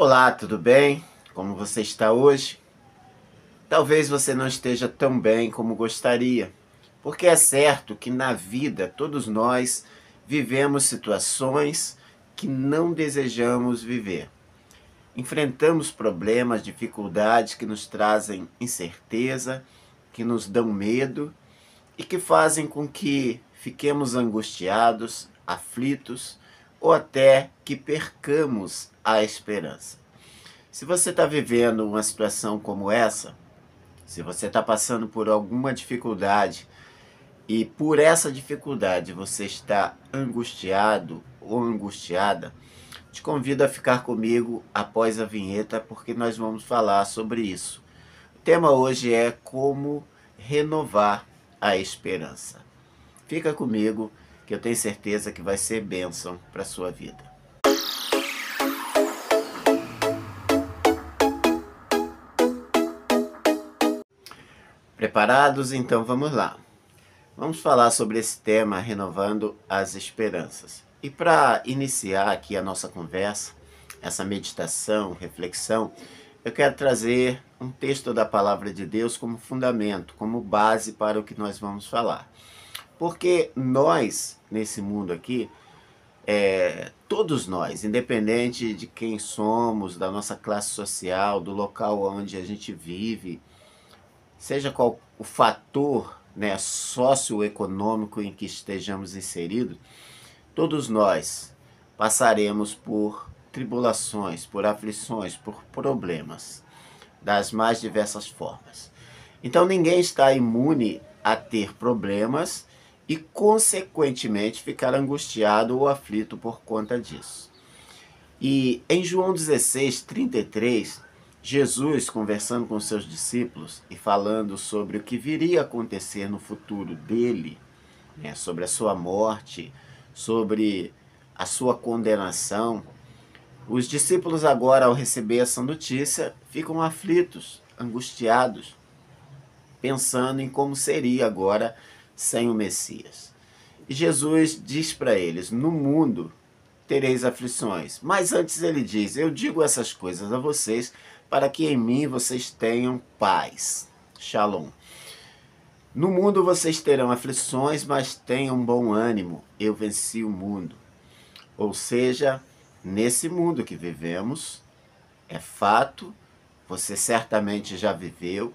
Olá, tudo bem? Como você está hoje? Talvez você não esteja tão bem como gostaria, porque é certo que na vida todos nós vivemos situações que não desejamos viver. Enfrentamos problemas, dificuldades que nos trazem incerteza, que nos dão medo e que fazem com que fiquemos angustiados, aflitos ou até que percamos a esperança. Se você está vivendo uma situação como essa, se você está passando por alguma dificuldade e por essa dificuldade você está angustiado ou angustiada, te convido a ficar comigo após a vinheta porque nós vamos falar sobre isso. O tema hoje é como renovar a esperança. Fica comigo que eu tenho certeza que vai ser bênção para a sua vida. Preparados? Então vamos lá. Vamos falar sobre esse tema, renovando as esperanças. E para iniciar aqui a nossa conversa, essa meditação, reflexão, eu quero trazer um texto da Palavra de Deus como fundamento, como base para o que nós vamos falar. Porque nós, nesse mundo aqui, todos nós, independente de quem somos, da nossa classe social, do local onde a gente vive, seja qual o fator, né, socioeconômico em que estejamos inseridos, todos nós passaremos por tribulações, por aflições, por problemas, das mais diversas formas. Então ninguém está imune a ter problemas e, consequentemente, ficar angustiado ou aflito por conta disso. E em João 16:33, Jesus, conversando com seus discípulos e falando sobre o que viria a acontecer no futuro dele, né, sobre a sua morte, sobre a sua condenação, os discípulos agora, ao receber essa notícia, ficam aflitos, angustiados, pensando em como seria agora sem o Messias. E Jesus diz para eles: no mundo tereis aflições. Mas antes ele diz: eu digo essas coisas a vocês para que em mim vocês tenham paz. Shalom. No mundo vocês terão aflições, mas tenham bom ânimo. Eu venci o mundo. Ou seja, nesse mundo que vivemos, é fato, você certamente já viveu,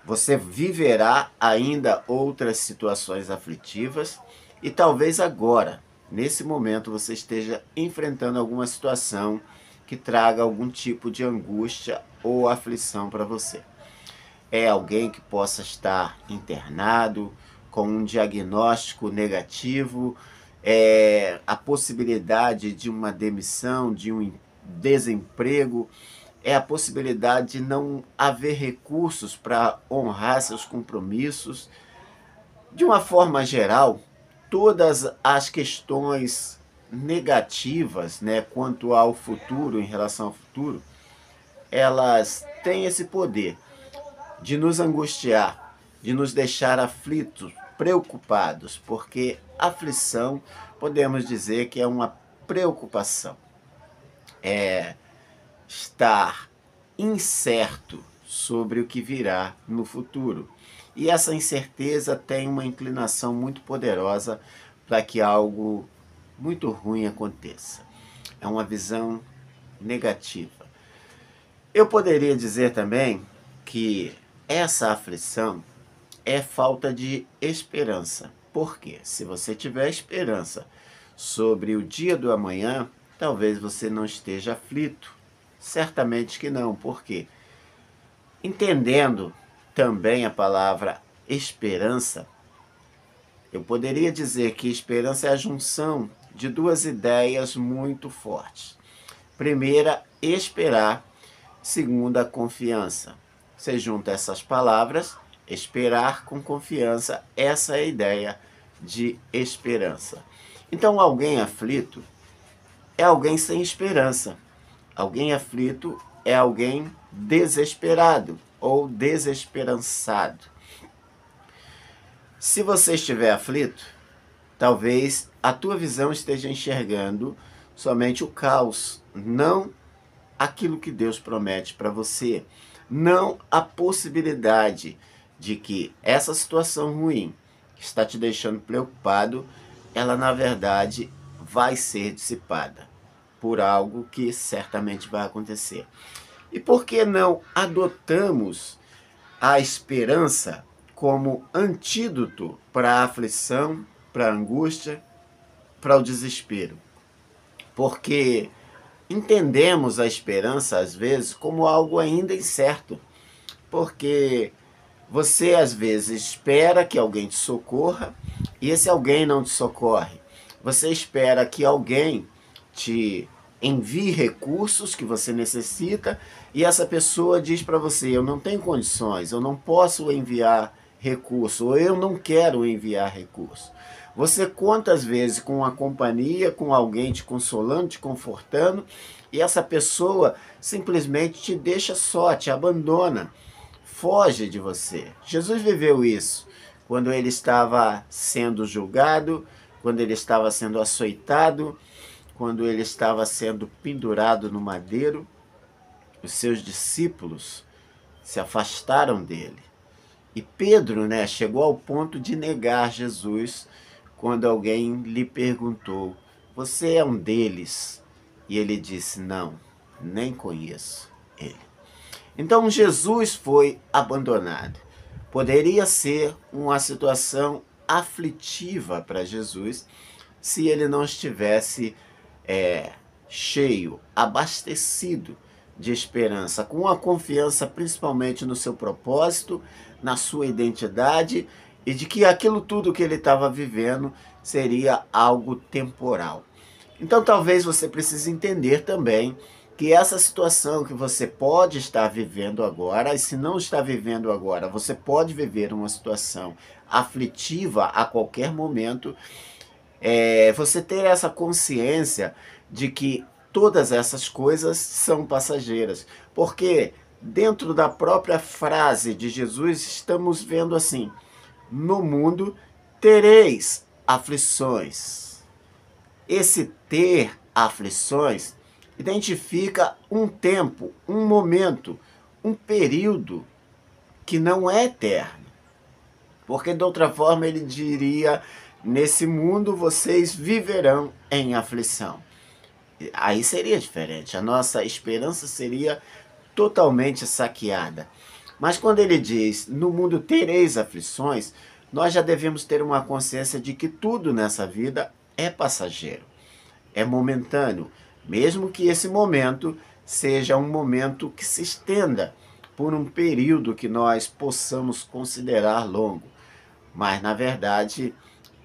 você viverá ainda outras situações aflitivas e talvez agora, nesse momento, você esteja enfrentando alguma situação que traga algum tipo de angústia ou aflição para você. É alguém que possa estar internado, com um diagnóstico negativo, a possibilidade de uma demissão, de um desemprego, é a possibilidade de não haver recursos para honrar seus compromissos. De uma forma geral, todas as questões negativas, né, quanto ao futuro, em relação ao futuro, elas têm esse poder de nos angustiar, de nos deixar aflitos, preocupados, porque aflição, podemos dizer que é uma preocupação, é estar incerto sobre o que virá no futuro. E essa incerteza tem uma inclinação muito poderosa para que algo muito ruim aconteça. É uma visão negativa. Eu poderia dizer também que essa aflição é falta de esperança. Por quê? Se você tiver esperança sobre o dia do amanhã, talvez você não esteja aflito. Certamente que não. Por quê? Entendendo também a palavra esperança, eu poderia dizer que esperança é a junção de duas ideias muito fortes. Primeira, esperar. Segunda, confiança. Você junta essas palavras, esperar com confiança, essa é a ideia de esperança. Então, alguém aflito é alguém sem esperança. Alguém aflito é alguém desesperado ou desesperançado. Se você estiver aflito, talvez a tua visão esteja enxergando somente o caos, não aquilo que Deus promete para você, não a possibilidade de que essa situação ruim que está te deixando preocupado, ela na verdade vai ser dissipada por algo que certamente vai acontecer. E por que não adotamos a esperança como antídoto para a aflição, para a angústia, para o desespero? Porque entendemos a esperança, às vezes, como algo ainda incerto. Porque você, às vezes, espera que alguém te socorra e esse alguém não te socorre. Você espera que alguém te envie recursos que você necessita e essa pessoa diz para você: eu não tenho condições, eu não posso enviar recurso, ou eu não quero enviar recurso. Você conta às vezes com a companhia, com alguém te consolando, te confortando, e essa pessoa simplesmente te deixa só, te abandona, foge de você. Jesus viveu isso quando ele estava sendo julgado, quando ele estava sendo açoitado, quando ele estava sendo pendurado no madeiro. Os seus discípulos se afastaram dele. E Pedro, chegou ao ponto de negar Jesus quando alguém lhe perguntou: você é um deles? E ele disse: não, nem conheço ele. Então Jesus foi abandonado. Poderia ser uma situação aflitiva para Jesus se ele não estivesse cheio, abastecido de esperança, com a confiança principalmente no seu propósito, na sua identidade e de que aquilo tudo que ele estava vivendo seria algo temporal. Então talvez você precise entender também que essa situação que você pode estar vivendo agora, e se não está vivendo agora, você pode viver uma situação aflitiva a qualquer momento, você ter essa consciência de que todas essas coisas são passageiras. Porque dentro da própria frase de Jesus estamos vendo assim: no mundo tereis aflições. Esse ter aflições identifica um tempo, um momento, um período que não é eterno. Porque de outra forma ele diria: nesse mundo vocês viverão em aflição. Aí seria diferente, a nossa esperança seria totalmente saqueada. Mas quando ele diz: no mundo tereis aflições, nós já devemos ter uma consciência de que tudo nessa vida é passageiro, é momentâneo, mesmo que esse momento seja um momento que se estenda por um período que nós possamos considerar longo. Mas, na verdade,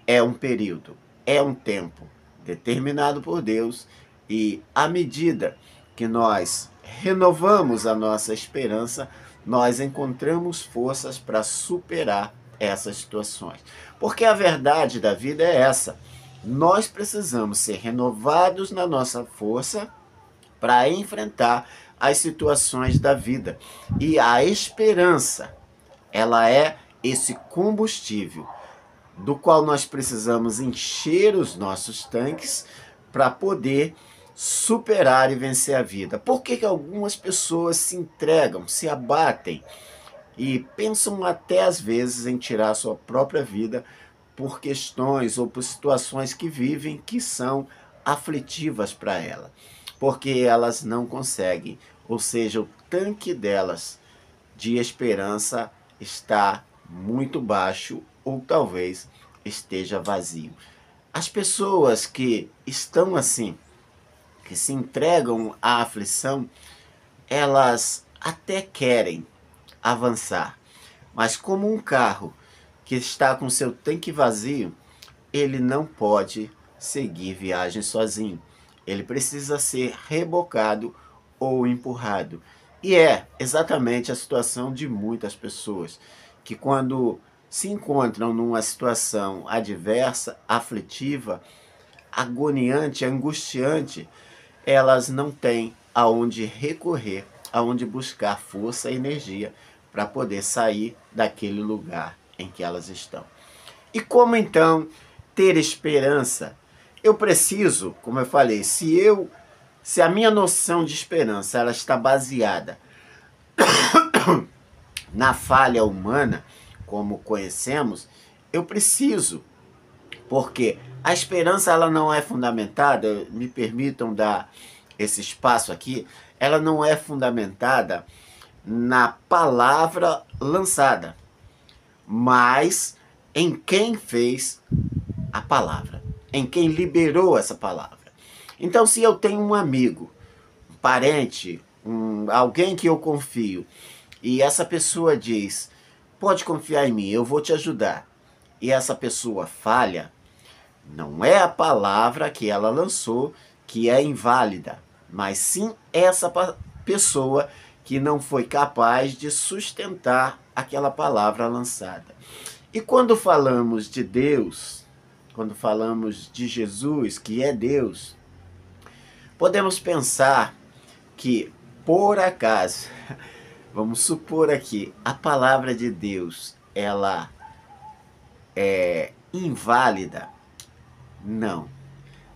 é um período, é um tempo determinado por Deus, e à medida que nós renovamos a nossa esperança, nós encontramos forças para superar essas situações. Porque a verdade da vida é essa: nós precisamos ser renovados na nossa força para enfrentar as situações da vida. E a esperança, ela é esse combustível do qual nós precisamos encher os nossos tanques para poder superar e vencer a vida. Por que algumas pessoas se entregam, se abatem e pensam até às vezes em tirar a sua própria vida por questões ou por situações que vivem que são aflitivas para ela? Porque elas não conseguem, ou seja, o tanque delas de esperança está muito baixo ou talvez esteja vazio. As pessoas que estão assim, que se entregam à aflição, elas até querem avançar, mas como um carro que está com seu tanque vazio, ele não pode seguir viagem sozinho. Ele precisa ser rebocado ou empurrado. E é exatamente a situação de muitas pessoas, que quando se encontram numa situação adversa, aflitiva, agoniante, angustiante, elas não têm aonde recorrer, aonde buscar força e energia para poder sair daquele lugar em que elas estão. E como então ter esperança? Eu preciso, como eu falei, se eu Se a minha noção de esperança ela está baseada na falha humana, como conhecemos, eu preciso, porque a esperança ela não é fundamentada, me permitam dar esse espaço aqui, ela não é fundamentada na palavra lançada, mas em quem fez a palavra, em quem liberou essa palavra. Então, se eu tenho um amigo, um parente, alguém que eu confio, e essa pessoa diz, pode confiar em mim, eu vou te ajudar, e essa pessoa falha, não é a palavra que ela lançou que é inválida, mas sim essa pessoa que não foi capaz de sustentar aquela palavra lançada. E quando falamos de Deus, quando falamos de Jesus, que é Deus, podemos pensar que, por acaso, vamos supor aqui, a palavra de Deus, ela é inválida? Não.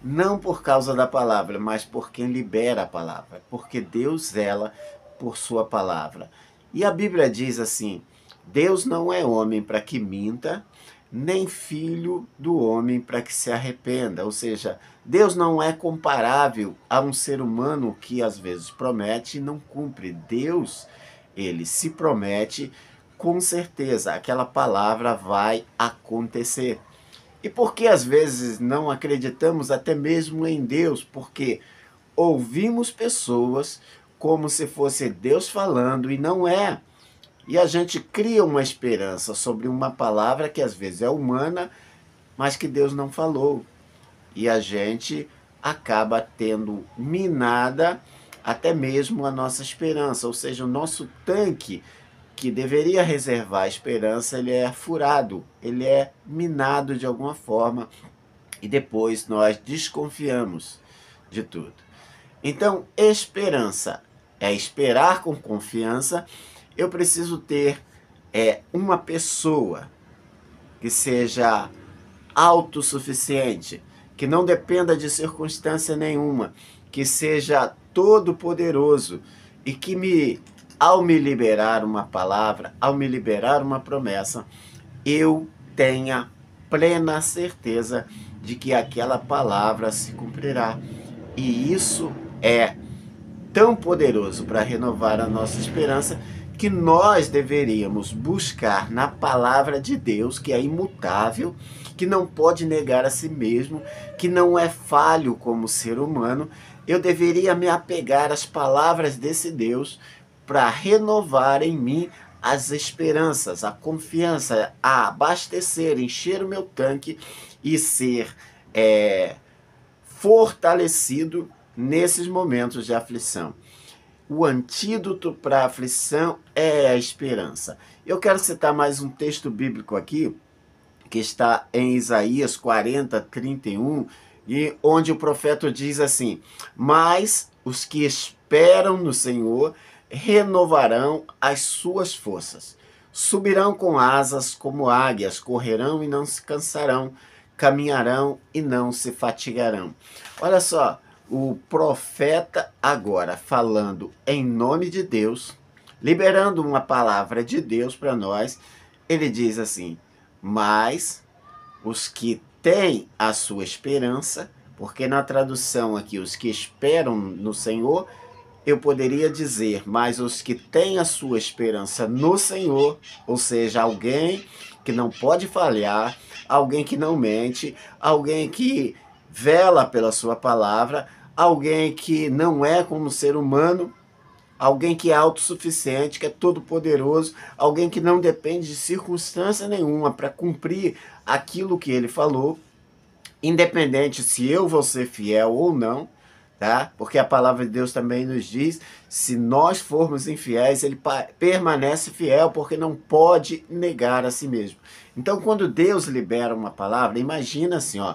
Não por causa da palavra, mas por quem libera a palavra. Porque Deus zela por sua palavra. E a Bíblia diz assim, Deus não é homem para que minta, nem filho do homem para que se arrependa. Ou seja, Deus não é comparável a um ser humano que às vezes promete e não cumpre. Deus, ele se promete, com certeza aquela palavra vai acontecer. E por que às vezes não acreditamos até mesmo em Deus? Porque ouvimos pessoas como se fosse Deus falando e não é. E a gente cria uma esperança sobre uma palavra que às vezes é humana, mas que Deus não falou. E a gente acaba tendo minada até mesmo a nossa esperança, ou seja, o nosso tanque que deveria reservar a esperança, ele é furado, ele é minado de alguma forma e depois nós desconfiamos de tudo. Então, esperança é esperar com confiança. Eu preciso ter uma pessoa que seja autossuficiente, que não dependa de circunstância nenhuma, que seja todo-poderoso e que ao me liberar uma palavra, ao me liberar uma promessa, eu tenha plena certeza de que aquela palavra se cumprirá. E isso é tão poderoso para renovar a nossa esperança que nós deveríamos buscar na palavra de Deus, que é imutável, que não pode negar a si mesmo, que não é falho como ser humano. Eu deveria me apegar às palavras desse Deus para renovar em mim as esperanças, a confiança, a abastecer, encher o meu tanque e ser fortalecido nesses momentos de aflição. O antídoto para a aflição é a esperança. Eu quero citar mais um texto bíblico aqui, que está em Isaías 40:31, e onde o profeta diz assim: mas os que esperam no Senhor renovarão as suas forças, subirão com asas como águias, correrão e não se cansarão, caminharão e não se fatigarão. Olha só, o profeta agora falando em nome de Deus, liberando uma palavra de Deus para nós, ele diz assim: mas os que têm a sua esperança, porque na tradução aqui, os que esperam no Senhor, eu poderia dizer, mas os que têm a sua esperança no Senhor, ou seja, alguém que não pode falhar, alguém que não mente, alguém que vela pela sua palavra, alguém que não é como ser humano, alguém que é autossuficiente, que é todo-poderoso, alguém que não depende de circunstância nenhuma para cumprir aquilo que ele falou, independente se eu vou ser fiel ou não, tá? Porque a palavra de Deus também nos diz, se nós formos infiéis, ele permanece fiel, porque não pode negar a si mesmo. Então, quando Deus libera uma palavra, imagina assim, ó,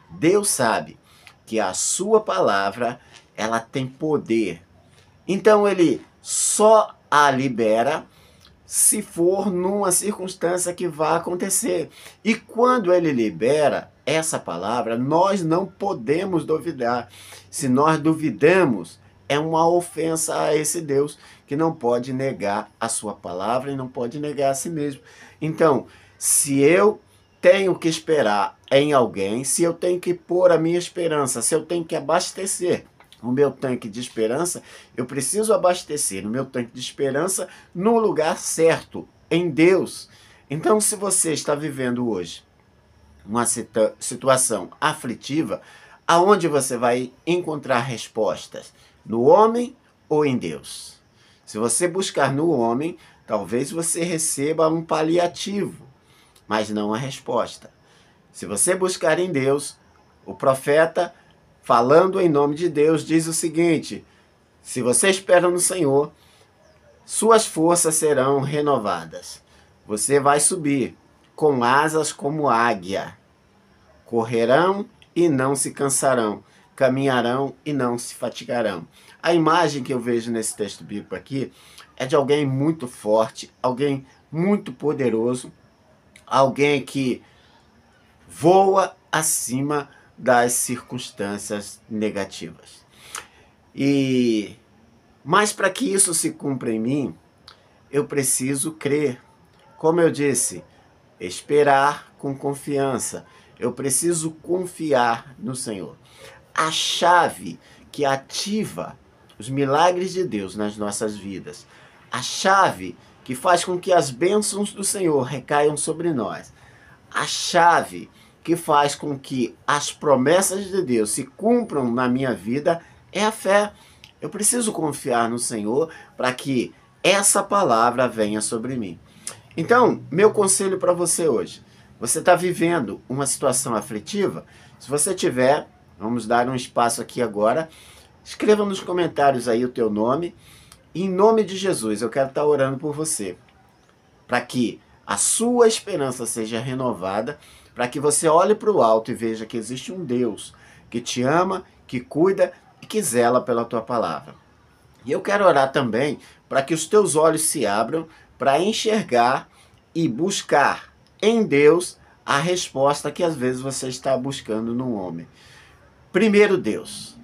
Deus sabe que a sua palavra, ela tem poder. Então, ele só a libera se for numa circunstância que vai acontecer. E quando ele libera, essa palavra, nós não podemos duvidar. Se nós duvidamos, é uma ofensa a esse Deus que não pode negar a sua palavra e não pode negar a si mesmo. Então, se eu tenho que esperar em alguém, se eu tenho que pôr a minha esperança, se eu tenho que abastecer o meu tanque de esperança, eu preciso abastecer o meu tanque de esperança no lugar certo, em Deus. Então, se você está vivendo hoje uma situação aflitiva, aonde você vai encontrar respostas? No homem ou em Deus? Se você buscar no homem, talvez você receba um paliativo, mas não a resposta. Se você buscar em Deus, o profeta, falando em nome de Deus, diz o seguinte: se você espera no Senhor, suas forças serão renovadas. Você vai subir com asas como águia. Correrão e não se cansarão. Caminharão e não se fatigarão. A imagem que eu vejo nesse texto bíblico aqui é de alguém muito forte, alguém muito poderoso, alguém que voa acima das circunstâncias negativas. Mas para que isso se cumpra em mim, eu preciso crer. Como eu disse, esperar com confiança. Eu preciso confiar no Senhor. A chave que ativa os milagres de Deus nas nossas vidas, a chave que faz com que as bênçãos do Senhor recaiam sobre nós, a chave que faz com que as promessas de Deus se cumpram na minha vida é a fé. Eu preciso confiar no Senhor para que essa palavra venha sobre mim. Então, meu conselho para você hoje: você está vivendo uma situação aflitiva? Se você tiver, vamos dar um espaço aqui agora, escreva nos comentários aí o teu nome. E em nome de Jesus, eu quero estar orando por você, para que a sua esperança seja renovada, para que você olhe para o alto e veja que existe um Deus que te ama, que cuida e que zela pela tua palavra. E eu quero orar também para que os teus olhos se abram para enxergar e buscar em Deus a resposta que às vezes você está buscando no homem. Primeiro Deus.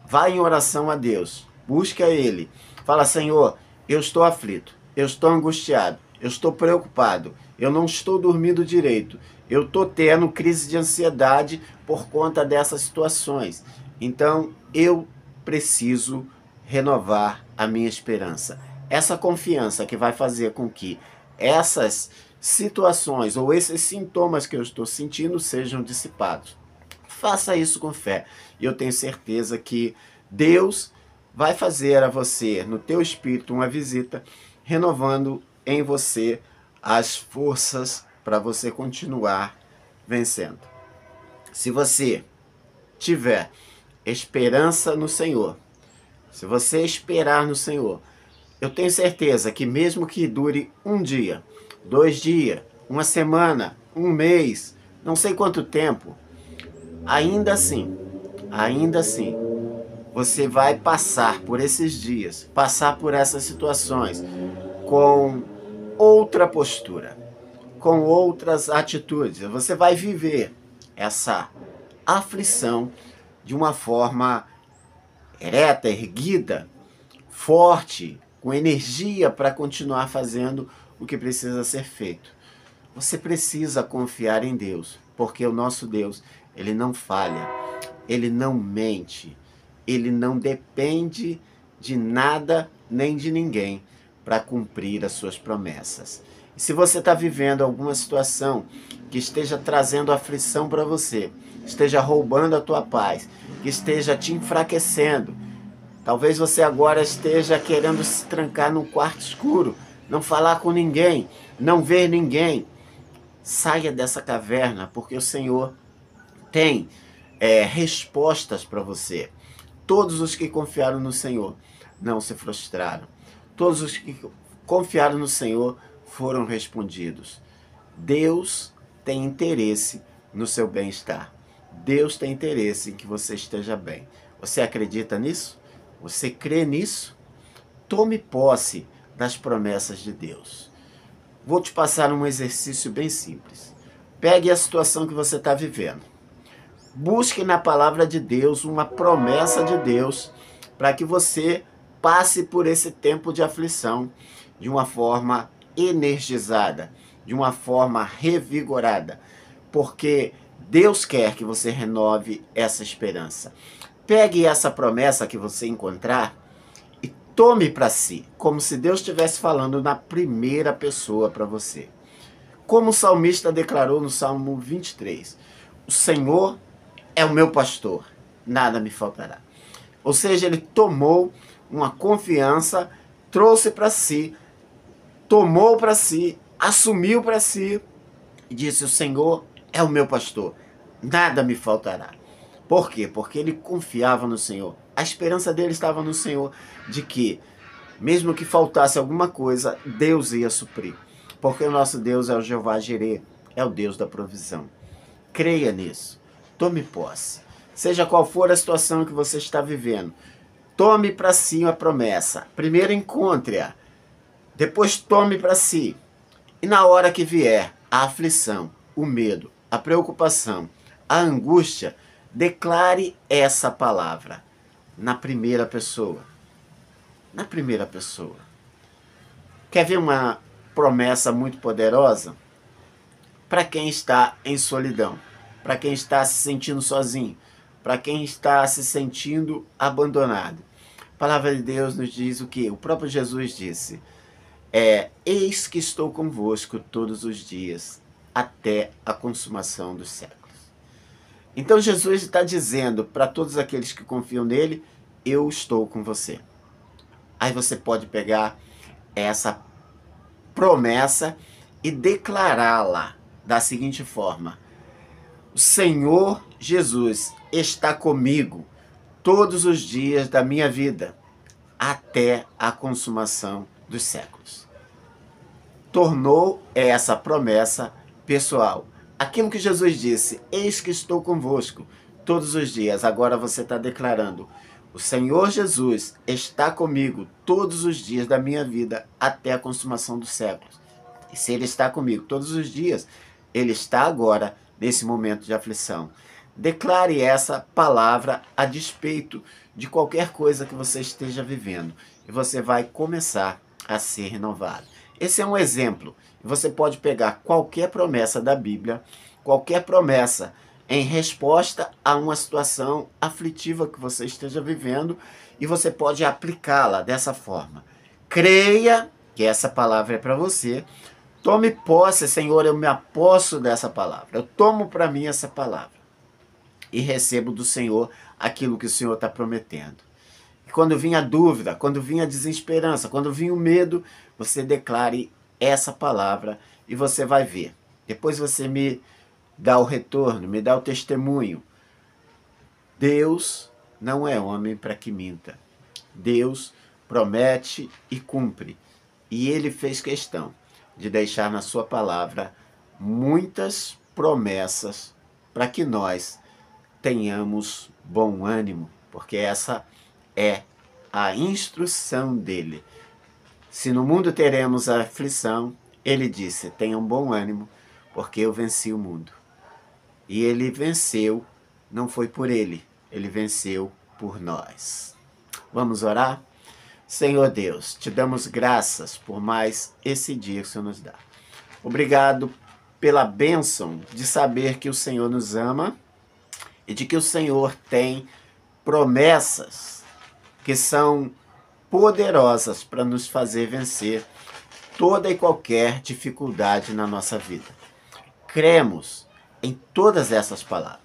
Vá em oração a Deus. Busque a Ele. Fala: Senhor, eu estou aflito, eu estou angustiado, eu estou preocupado, eu não estou dormindo direito, eu estou tendo crise de ansiedade por conta dessas situações. Então, eu preciso renovar a minha esperança. Essa confiança que vai fazer com que essas situações ou esses sintomas que eu estou sentindo sejam dissipados. Faça isso com fé. E eu tenho certeza que Deus vai fazer a você, no teu espírito, uma visita, renovando em você as forças para você continuar vencendo. Se você tiver esperança no Senhor, se você esperar no Senhor, eu tenho certeza que mesmo que dure um dia, 2 dias, uma semana, um mês, não sei quanto tempo, ainda assim, você vai passar por esses dias, passar por essas situações com outra postura, com outras atitudes. Você vai viver essa aflição de uma forma ereta, erguida, forte, com energia para continuar fazendo o que precisa ser feito. Você precisa confiar em Deus, porque o nosso Deus, Ele não falha, Ele não mente, Ele não depende de nada nem de ninguém para cumprir as suas promessas. E se você está vivendo alguma situação que esteja trazendo aflição para você, esteja roubando a tua paz, que esteja te enfraquecendo, talvez você agora esteja querendo se trancar num quarto escuro, não falar com ninguém, não ver ninguém. Saia dessa caverna, porque o Senhor tem respostas para você. Todos os que confiaram no Senhor não se frustraram. Todos os que confiaram no Senhor foram respondidos. Deus tem interesse no seu bem-estar. Deus tem interesse em que você esteja bem. Você acredita nisso? Você crê nisso? Tome posse das promessas de Deus. Vou te passar um exercício bem simples. Pegue a situação que você está vivendo. Busque na palavra de Deus uma promessa de Deus para que você passe por esse tempo de aflição de uma forma energizada, de uma forma revigorada, porque Deus quer que você renove essa esperança. Pegue essa promessa que você encontrar e tome para si, como se Deus estivesse falando na primeira pessoa para você. Como o salmista declarou no Salmo 23, o Senhor é o meu pastor, nada me faltará. Ou seja, ele tomou uma confiança, trouxe para si, tomou para si, assumiu para si e disse: o Senhor é o meu pastor, nada me faltará. Por quê? Porque ele confiava no Senhor. A esperança dele estava no Senhor, de que, mesmo que faltasse alguma coisa, Deus ia suprir. Porque o nosso Deus é o Jeová Jireh, é o Deus da provisão. Creia nisso. Tome posse. Seja qual for a situação que você está vivendo, tome para si a promessa. Primeiro encontre-a, depois tome para si. E na hora que vier a aflição, o medo, a preocupação, a angústia, declare essa palavra na primeira pessoa. Na primeira pessoa. Quer ver uma promessa muito poderosa? Para quem está em solidão, para quem está se sentindo sozinho, para quem está se sentindo abandonado. A palavra de Deus nos diz o que? O próprio Jesus disse: eis que estou convosco todos os dias, até a consumação dos séculos. Então Jesus está dizendo para todos aqueles que confiam nele: eu estou com você. Aí você pode pegar essa promessa e declará-la da seguinte forma: o Senhor Jesus está comigo todos os dias da minha vida, até a consumação dos séculos. Tornou essa promessa pessoal. Aquilo que Jesus disse: eis que estou convosco todos os dias. Agora você está declarando: o Senhor Jesus está comigo todos os dias da minha vida, até a consumação dos séculos. E se Ele está comigo todos os dias, Ele está agora nesse momento de aflição. Declare essa palavra a despeito de qualquer coisa que você esteja vivendo, e você vai começar a ser renovado. Esse é um exemplo. Você pode pegar qualquer promessa da Bíblia, qualquer promessa em resposta a uma situação aflitiva que você esteja vivendo, e você pode aplicá-la dessa forma. Creia que essa palavra é para você. Tome posse: Senhor, eu me aposso dessa palavra. Eu tomo para mim essa palavra e recebo do Senhor aquilo que o Senhor está prometendo. E quando vir a dúvida, quando vir a desesperança, quando vir o medo, você declare essa palavra e você vai ver. Depois você me dá o retorno, me dá o testemunho. Deus não é homem para que minta. Deus promete e cumpre. E Ele fez questão de deixar na sua palavra muitas promessas para que nós tenhamos bom ânimo, porque essa é a instrução dele. Se no mundo teremos a aflição, ele disse: tenham bom ânimo, porque eu venci o mundo. E ele venceu, não foi por ele, ele venceu por nós. Vamos orar? Senhor Deus, te damos graças por mais esse dia que o Senhor nos dá. Obrigado pela bênção de saber que o Senhor nos ama e de que o Senhor tem promessas que são poderosas para nos fazer vencer toda e qualquer dificuldade na nossa vida. Cremos em todas essas palavras.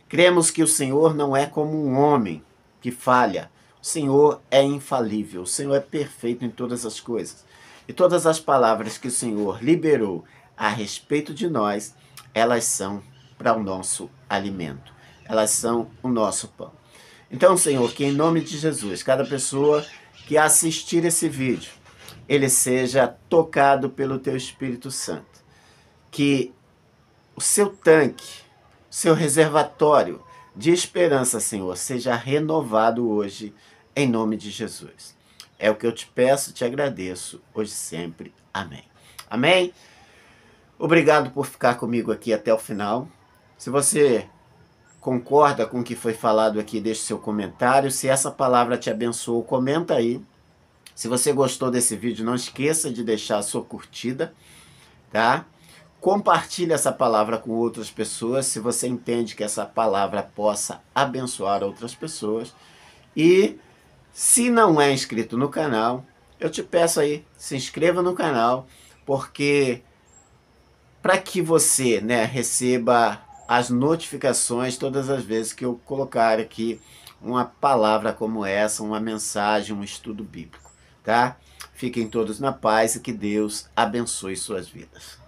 Cremos que o Senhor não é como um homem que falha. O Senhor é infalível, o Senhor é perfeito em todas as coisas. E todas as palavras que o Senhor liberou a respeito de nós, elas são para o nosso alimento. Elas são o nosso pão. Então, Senhor, que em nome de Jesus, cada pessoa que assistir esse vídeo, ele seja tocado pelo Teu Espírito Santo. Que o seu tanque, o seu reservatório de esperança, Senhor, seja renovado hoje, em nome de Jesus. É o que eu te peço, te agradeço, hoje e sempre. Amém. Amém? Obrigado por ficar comigo aqui até o final. Se você concorda com o que foi falado aqui, deixe seu comentário. Se essa palavra te abençoou, comenta aí. Se você gostou desse vídeo, não esqueça de deixar a sua curtida, tá? Compartilhe essa palavra com outras pessoas, se você entende que essa palavra possa abençoar outras pessoas. E se não é inscrito no canal, eu te peço aí, se inscreva no canal, porque para que você, né, receba as notificações todas as vezes que eu colocar aqui uma palavra como essa, uma mensagem, um estudo bíblico, tá? Fiquem todos na paz e que Deus abençoe suas vidas.